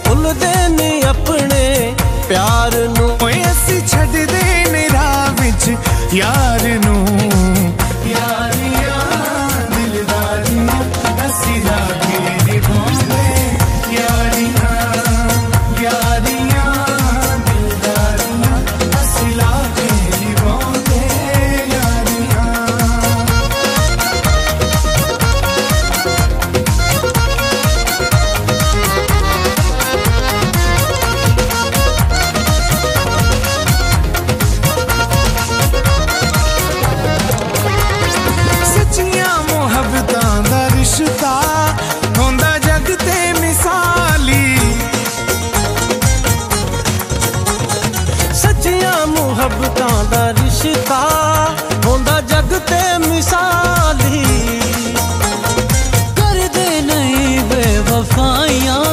भुलदे नहीं अपने प्यार नू, असी छड्डदे ने राह विच यार नू। यारियां दिलदारियां असी लागे निभांदे, यारियां यारियां दिलदारियां असी लागे निभांदे, यारियां। सच्चियां मुहब्बतां दा रिश्ता होंदा जग ते मिसाली, सच्चियां मुहब्बतां दा रिश्ता होंदा जग ते मिसाली। करदे नहीं बेवफाइयां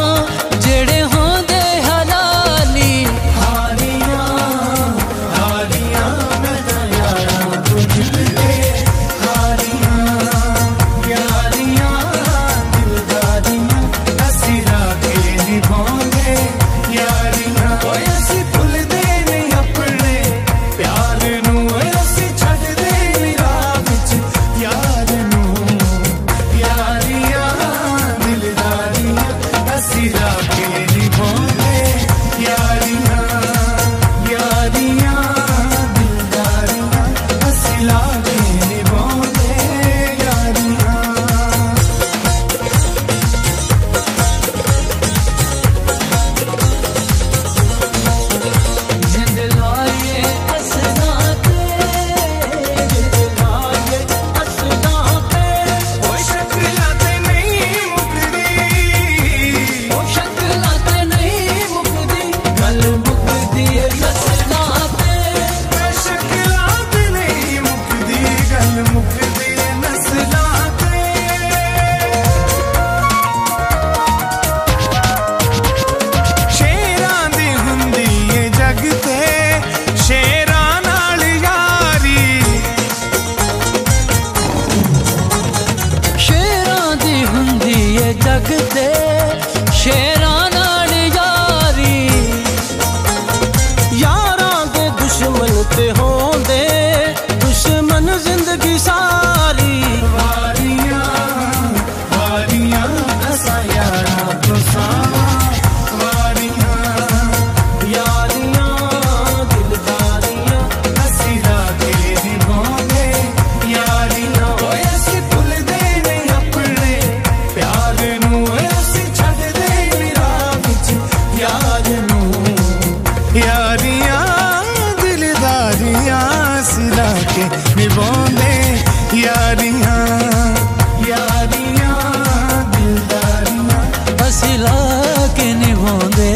जेड़े होंदे हलाली। हारियां हारियां मैं तां यारां तों जिलदे, हारियां यारियां दिलदारियां असी लागे निभांदे, यारियां। असी भुलदे नहीं अपने प्यार नू, असी छड्डदे नहीं राह विच यार नू। यारियां दिलदारियां असी लागे निभांदे, यारियां यारियां दिलदारियां असी लागे निभांदे, यारियां। जिंद लाए असदा ते, जिंद लाए असदा ते, ओए शक्लां ते नहीं मुकदी, ओ शक्लां ते नहीं मुकदी, गल मुकदी नस्लां ते। ओए शक्लां ते नहीं मुकदी, गल मुकदी नस्लां ते। शेरां दी हुंदी ए जग ते शेरां नाल यारी, शेरां दी हुंदी ए जग ते शेरां नाल यारी। यारां दे दुश्मन ते होंदे दुश्मन जिंदगी सारी। वारियां वारियां असां यारां तो सावां, वारियां यारियां दिलदारियां असी लागे निभांदे, यारियां। ओए असी भुलदे नहीं अपने प्यार नू, असी छड्डदे नहीं राह विच यार नू। यारियां दिलदारियां असी लागे निभांदे, यारियां यारियां दिलदारियां असी लाके निभांदे।